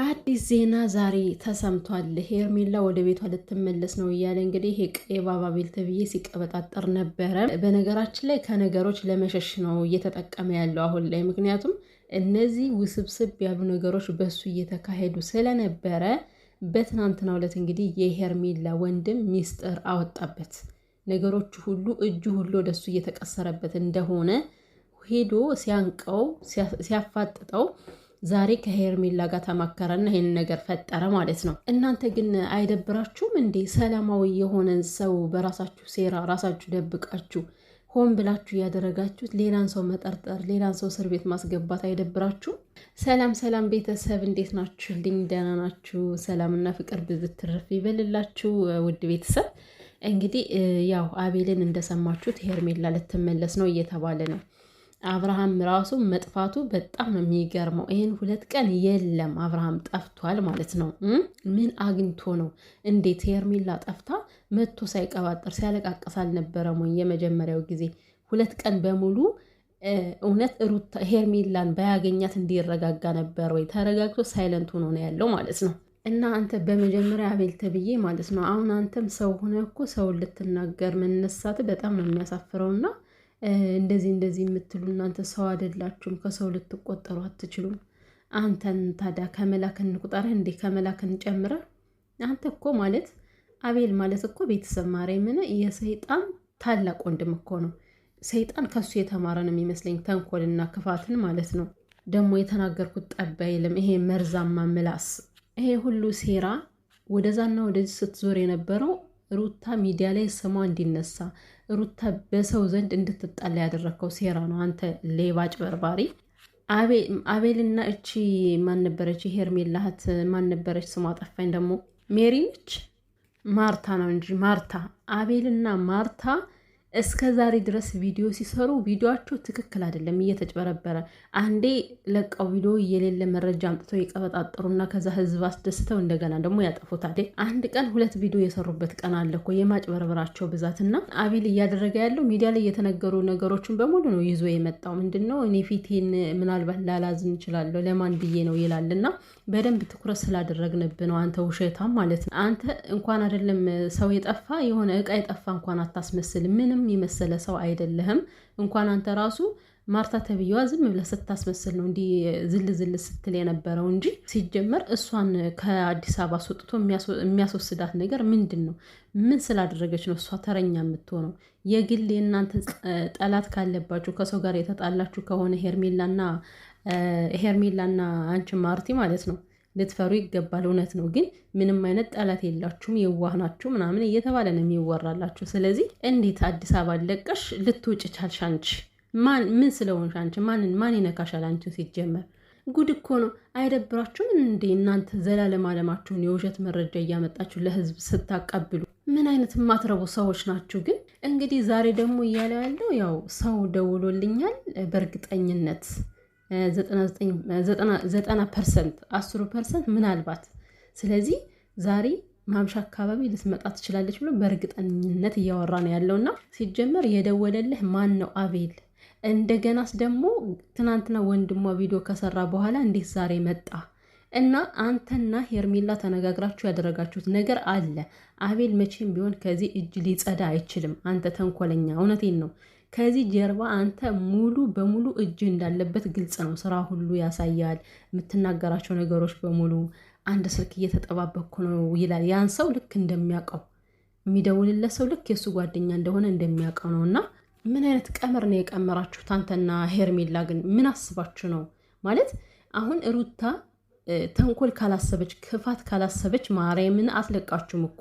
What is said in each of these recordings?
አዲስ ዜና ዛሬ ተሰምቷል። ሄርሜላ ወደ ቤቷ ልትመለስ ነው እያለ እንግዲህ ቀይ ባባቤል ተብዬ ሲቀበጣጠር ነበረ። በነገራችን ላይ ከነገሮች ለመሸሽ ነው እየተጠቀመ ያለው አሁን ላይ። ምክንያቱም እነዚህ ውስብስብ ያሉ ነገሮች በሱ እየተካሄዱ ስለነበረ በትናንትናው ዕለት እንግዲህ የሄርሜላ ወንድም ሚስጥር አወጣበት። ነገሮቹ ሁሉ እጁ ሁሉ ወደሱ እየተቀሰረበት እንደሆነ ሄዶ ሲያንቀው ሲያፋጥጠው ዛሬ ከሄርሜላ ጋር ተማከረና ይሄን ነገር ፈጠረ ማለት ነው። እናንተ ግን አይደብራችሁም እንዴ? ሰላማዊ የሆነን ሰው በራሳችሁ ሴራ ራሳችሁ ደብቃችሁ ሆን ብላችሁ ያደረጋችሁት ሌላን ሰው መጠርጠር፣ ሌላን ሰው እስር ቤት ማስገባት አይደብራችሁ? ሰላም ሰላም ቤተሰብ እንዴት ናችሁ? ደህና ናችሁ? ሰላምና ፍቅር ብዝት ትርፍ ይበልላችሁ። ውድ ቤተሰብ እንግዲህ ያው አቤልን እንደሰማችሁት ሄርሜላ ልትመለስ ነው እየተባለ ነው። አብርሃም ራሱ መጥፋቱ በጣም ነው የሚገርመው። ይህን 2 ቀን የለም አብርሃም ጠፍቷል ማለት ነው። ምን አግኝቶ ነው? እንዴት ሄርሜላ ጠፍታ መጥቶ ሳይቀባጠር ሲያለቃቀስ አልነበረም ወይ? የመጀመሪያው ጊዜ 2 ቀን በሙሉ እውነት ሩታ ሄርሜላን ባያገኛት እንዲረጋጋ ነበር ወይ? ተረጋግቶ ሳይለንት ሆኖ ነው ያለው ማለት ነው። እና አንተ በመጀመሪያ አቤል ተብዬ ማለት ነው። አሁን አንተም ሰው ሆነ እኮ ሰውን ልትናገር መነሳት በጣም ነው የሚያሳፍረውና እንደዚህ የምትሉ እናንተ ሰው አይደላችሁም። ከሰው ልትቆጠሩ አትችሉም። አንተን ታዲያ ከመላክን ቁጠርህ እንዴ? ከመላክን ጨምረ አንተ እኮ ማለት አቤል ማለት እኮ ቤተሰብ ማርያምን የሰይጣን ታላቅ ወንድም እኮ ነው። ሰይጣን ከሱ የተማረ ነው የሚመስለኝ ተንኮልና ክፋትን ማለት ነው። ደግሞ የተናገርኩት ጠብ አይልም። ይሄ መርዛማ ምላስ፣ ይሄ ሁሉ ሴራ ወደዛና ወደዚህ ስትዞር የነበረው ሩታ ሚዲያ ላይ ስሟ እንዲነሳ ሩታ በሰው ዘንድ እንድትጣላ ያደረግከው ሴራ ነው። አንተ ሌባ አጭበርባሪ። አቤልና እቺ ማን ነበረች? ሄርሜላ እህት ማን ነበረች? ስሟ ጠፋኝ። ደግሞ ሜሪ ነች? ማርታ ነው እንጂ ማርታ። አቤልና ማርታ እስከ ዛሬ ድረስ ቪዲዮ ሲሰሩ ቪዲዮቸው ትክክል አይደለም፣ እየተጭበረበረ አንዴ ለቀው ቪዲዮ የሌለ መረጃ አምጥተው የቀበጣጠሩና ከዛ ህዝብ አስደስተው እንደገና ደግሞ ያጠፉታል። አንድ ቀን 2 ቪዲዮ የሰሩበት ቀን አለ እኮ የማጭበረበራቸው ብዛትና አቤል እያደረገ ያለው ሚዲያ ላይ የተነገሩ ነገሮችን በሙሉ ነው ይዞ የመጣው። ምንድነው እኔ ፊቴን ምናልባት ላላዝን እችላለሁ ለማን ብዬ ነው ይላልና በደንብ ትኩረት ስላደረግንብ ነው። አንተ ውሸታም ማለት ነው። አንተ እንኳን አይደለም ሰው የጠፋ የሆነ እቃ የጠፋ እንኳን አታስመስል። ምንም የመሰለ ሰው አይደለህም። እንኳን አንተ ራሱ ማርታ ተብዬዋ ዝም ብለህ ስታስመስል ነው እንዲህ ዝል ስትል የነበረው እንጂ ሲጀመር እሷን ከአዲስ አበባ አስወጥቶ የሚያስወስዳት ነገር ምንድን ነው? ምን ስላደረገች ነው እሷ ተረኛ የምትሆነው? የግል የእናንተ ጠላት ካለባችሁ ከሰው ጋር የተጣላችሁ ከሆነ ሄርሜላና አንቺ ማርቲ ማለት ነው ልትፈሩ ይገባል። እውነት ነው፣ ግን ምንም አይነት ጠላት የላችሁም፣ የዋህ ናችሁ ምናምን እየተባለ ነው የሚወራላችሁ። ስለዚህ እንዴት አዲስ አበባ ለቀሽ ልትውጭ ቻልሽ? አንቺ ምን ስለሆንሽ? አንቺ ማን ይነካሻል? አንቺ ሲጀመር ጉድ እኮ ነው። አይደብራችሁም እንዴ እናንተ ዘላለም አለማችሁን የውሸት መረጃ እያመጣችሁ ለህዝብ ስታቀብሉ? ምን አይነት የማትረቡ ሰዎች ናችሁ? ግን እንግዲህ ዛሬ ደግሞ እያለ ያለው ያው ሰው ደውሎልኛል በእርግጠኝነት 90% 10% ምናልባት። ስለዚህ ዛሬ ማምሻ አካባቢ ልትመጣ ትችላለች ብሎ በእርግጠኝነት እያወራ ነው ያለውና ሲጀመር የደወለልህ ማን ነው? አቤል። እንደገናስ ደግሞ ትናንትና ወንድሟ ቪዲዮ ከሰራ በኋላ እንዴት ዛሬ መጣ? እና አንተና ሄርሜላ ተነጋግራችሁ ያደረጋችሁት ነገር አለ። አቤል መቼም ቢሆን ከዚህ እጅ ሊጸዳ አይችልም። አንተ ተንኮለኛ፣ እውነቴን ነው። ከዚህ ጀርባ አንተ ሙሉ በሙሉ እጅ እንዳለበት ግልጽ ነው። ስራ ሁሉ ያሳያል። የምትናገራቸው ነገሮች በሙሉ አንድ ስልክ እየተጠባበቅኩ ነው ይላል። ያን ሰው ልክ እንደሚያውቀው የሚደውልለት ሰው ልክ የእሱ ጓደኛ እንደሆነ እንደሚያውቀው ነው። እና ምን አይነት ቀመር ነው የቀመራችሁት? አንተና ሄርሜላ ግን ምን አስባችሁ ነው? ማለት አሁን ሩታ ተንኮል ካላሰበች ክፋት ካላሰበች ማርያምን አትለቃችሁም እኮ።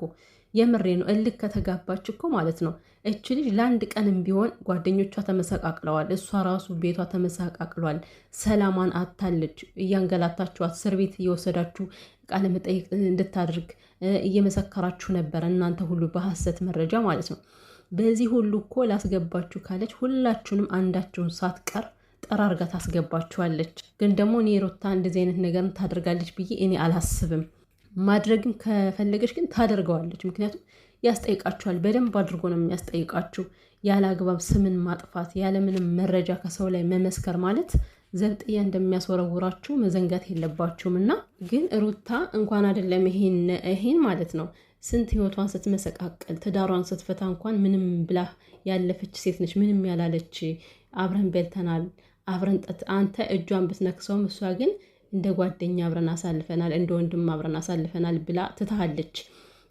የምሬ ነው። እልክ ከተጋባች እኮ ማለት ነው እች ልጅ ለአንድ ቀንም ቢሆን ጓደኞቿ ተመሰቃቅለዋል። እሷ ራሱ ቤቷ ተመሰቃቅሏል። ሰላሟን አታለች። እያንገላታችኋት እስር ቤት እየወሰዳችሁ ቃለ መጠይቅ እንድታደርግ እየመሰከራችሁ ነበር እናንተ ሁሉ በሐሰት መረጃ ማለት ነው። በዚህ ሁሉ እኮ ላስገባችሁ ካለች ሁላችሁንም አንዳችሁን ሳትቀር ጠራርጋ ታስገባችኋለች። ግን ደግሞ እኔ ሩታ እንደዚህ አይነት ነገርን ታደርጋለች ብዬ እኔ አላስብም። ማድረግም ከፈለገች ግን ታደርገዋለች። ምክንያቱም ያስጠይቃችኋል። በደንብ አድርጎ ነው የሚያስጠይቃችሁ። ያለ አግባብ ስምን ማጥፋት፣ ያለምንም መረጃ ከሰው ላይ መመስከር ማለት ዘብጥያ እንደሚያስወረውራችሁ መዘንጋት የለባችሁም። እና ግን ሩታ እንኳን አይደለም ይሄን ማለት ነው ስንት ህይወቷን ስትመሰቃቀል ትዳሯን ስትፈታ እንኳን ምንም ብላ ያለፈች ሴት ነች። ምንም ያላለች አብረን በልተናል አብረን አንተ እጇን ብትነክሰውም እሷ ግን እንደ ጓደኛ አብረን አሳልፈናል እንደ ወንድም አብረን አሳልፈናል ብላ ትታለች።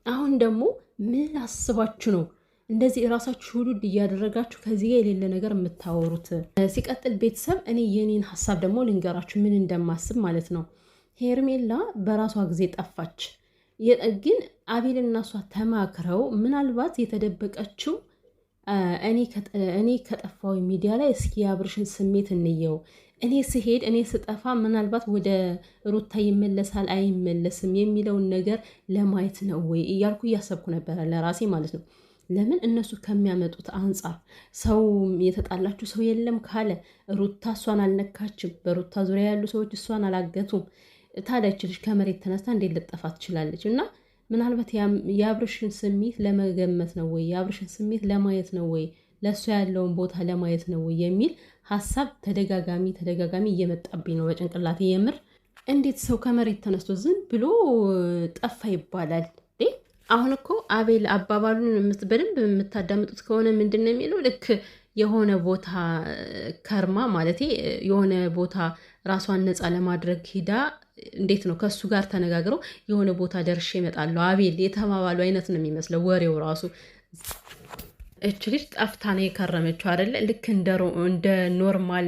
አሁን ደግሞ ምን አስባችሁ ነው እንደዚህ ራሳችሁ ሁሉ እያደረጋችሁ ከዚህ ጋር የሌለ ነገር የምታወሩት? ሲቀጥል ቤተሰብ እኔ የኔን ሐሳብ ደግሞ ልንገራችሁ ምን እንደማስብ ማለት ነው። ሄርሜላ በራሷ ጊዜ ጠፋች። ግን አቤልና እሷ ተማክረው ምናልባት የተደበቀችው እኔ ከጠፋው ሚዲያ ላይ እስኪ የአብርሽን ስሜት እንየው፣ እኔ ስሄድ እኔ ስጠፋ ምናልባት ወደ ሩታ ይመለሳል አይመለስም የሚለውን ነገር ለማየት ነው ወይ እያልኩ እያሰብኩ ነበረ ለራሴ ማለት ነው። ለምን እነሱ ከሚያመጡት አንጻር ሰው የተጣላችሁ ሰው የለም ካለ ሩታ እሷን አልነካችም፣ በሩታ ዙሪያ ያሉ ሰዎች እሷን አላገቱም። ታዲያች ልጅ ከመሬት ተነስታ እንዴት ልጠፋ ትችላለች? እና ምናልባት የአብርሽን ስሜት ለመገመት ነው ወይ የአብርሽን ስሜት ለማየት ነው ወይ ለእሱ ያለውን ቦታ ለማየት ነው ወይ የሚል ሀሳብ ተደጋጋሚ እየመጣብኝ ነው በጭንቅላቴ። የምር እንዴት ሰው ከመሬት ተነስቶ ዝም ብሎ ጠፋ ይባላል? አሁን እኮ አቤል አባባሉን በደንብ የምታዳምጡት ከሆነ ምንድን ነው የሚለው? ልክ የሆነ ቦታ ከርማ ማለት የሆነ ቦታ ራሷን ነፃ ለማድረግ ሂዳ እንዴት ነው ከሱ ጋር ተነጋግረው የሆነ ቦታ ደርሼ እመጣለሁ አቤል የተባባሉ አይነት ነው የሚመስለው ወሬው ራሱ። እች ልጅ ጠፍታ ነው የከረመችው አይደለ? ልክ እንደ ኖርማል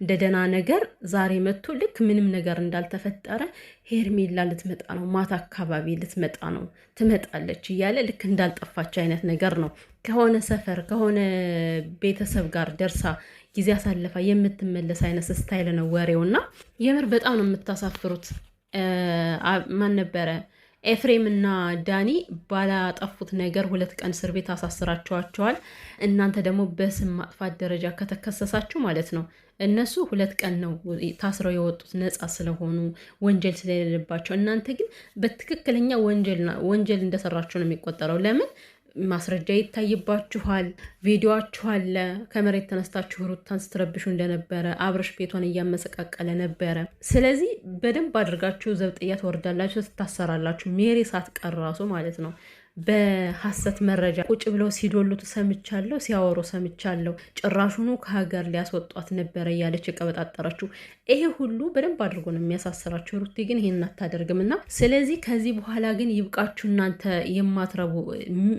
እንደ ደህና ነገር ዛሬ መጥቶ ልክ ምንም ነገር እንዳልተፈጠረ ሄርሜላ ልትመጣ ነው ማታ አካባቢ ልትመጣ ነው ትመጣለች እያለ ልክ እንዳልጠፋች አይነት ነገር ነው። ከሆነ ሰፈር ከሆነ ቤተሰብ ጋር ደርሳ ጊዜ አሳልፋ የምትመለስ አይነት ስታይል ነው ወሬው። እና የምር በጣም ነው የምታሳፍሩት። ማን ነበረ ኤፍሬም እና ዳኒ ባላጠፉት ነገር 2 ቀን እስር ቤት አሳስራቸዋቸዋል። እናንተ ደግሞ በስም ማጥፋት ደረጃ ከተከሰሳችሁ ማለት ነው እነሱ 2 ቀን ነው ታስረው የወጡት ነፃ ስለሆኑ ወንጀል ስለሌለባቸው። እናንተ ግን በትክክለኛ ወንጀል እንደሰራችሁ ነው የሚቆጠረው። ለምን ማስረጃ ይታይባችኋል፣ ቪዲዮአችሁ አለ። ከመሬት ተነስታችሁ ሩታን ስትረብሹ እንደነበረ አብርሽ ቤቷን እያመሰቃቀለ ነበረ። ስለዚህ በደንብ አድርጋችሁ ዘብጥያ ትወርዳላችሁ፣ ትታሰራላችሁ። ሜሪ ሳትቀር ራሱ ማለት ነው። በሐሰት መረጃ ቁጭ ብለው ሲዶሉት ሰምቻለሁ፣ ሲያወሩ ሰምቻለሁ። ጭራሹኑ ከሀገር ሊያስወጧት ነበረ እያለች የቀበጣጠረችው። ይሄ ሁሉ በደንብ አድርጎ ነው የሚያሳስራችሁ። ሩቲ ግን ይሄን አታደርግም። እና ስለዚህ ከዚህ በኋላ ግን ይብቃችሁ። እናንተ የማትረቡ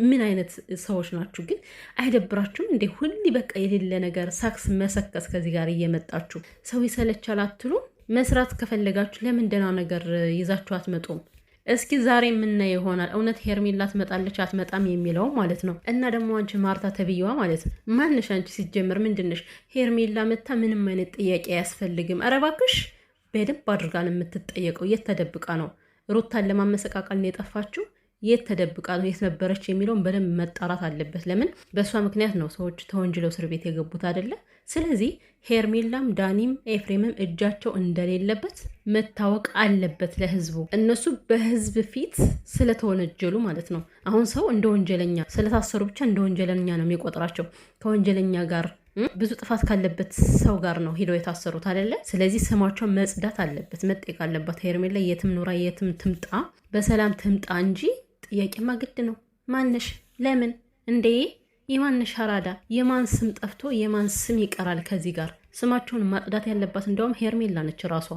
ምን አይነት ሰዎች ናችሁ ግን? አይደብራችሁም እንዴ? ሁሌ በቃ የሌለ ነገር ሳክስ መሰከስ ከዚህ ጋር እየመጣችሁ ሰው ይሰለቻል አትሉ? መስራት ከፈለጋችሁ ለምን ደህና ነገር ይዛችሁ አትመጡም? እስኪ ዛሬ የምናየው ይሆናል እውነት ሄርሜላ ትመጣለች አትመጣም የሚለው ማለት ነው። እና ደግሞ አንቺ ማርታ ተብዬዋ ማለት ነው ማንሽ አንቺ? ሲጀምር ምንድነሽ? ሄርሜላ መታ ምንም አይነት ጥያቄ አያስፈልግም። ኧረ እባክሽ በደንብ አድርጋ ነው የምትጠየቀው። የት ተደብቃ ነው? ሩታን ለማመሰቃቀል ነው የጠፋችው? የት ተደብቃ ነው? የት ነበረች የሚለውን በደንብ መጣራት አለበት። ለምን በእሷ ምክንያት ነው ሰዎች ተወንጅለው እስር ቤት የገቡት አይደለ? ስለዚህ ሄርሜላም ዳኒም ኤፍሬምም እጃቸው እንደሌለበት መታወቅ አለበት ለህዝቡ። እነሱ በህዝብ ፊት ስለተወነጀሉ ማለት ነው። አሁን ሰው እንደ ወንጀለኛ ስለታሰሩ ብቻ እንደ ወንጀለኛ ነው የሚቆጥራቸው። ከወንጀለኛ ጋር ብዙ ጥፋት ካለበት ሰው ጋር ነው ሄደው የታሰሩት አይደለ? ስለዚህ ስማቸው መጽዳት አለበት፣ መጠየቅ አለበት። ሄርሜላ የትም ኑራ የትም ትምጣ በሰላም ትምጣ እንጂ ጥያቄማ ግድ ነው። ማነሽ? ለምን እንዴ? የማንሽ አራዳ? የማን ስም ጠፍቶ የማን ስም ይቀራል? ከዚህ ጋር ስማቸውን ማጽዳት ያለባት እንደውም ሄርሜላ ነች ራሷ።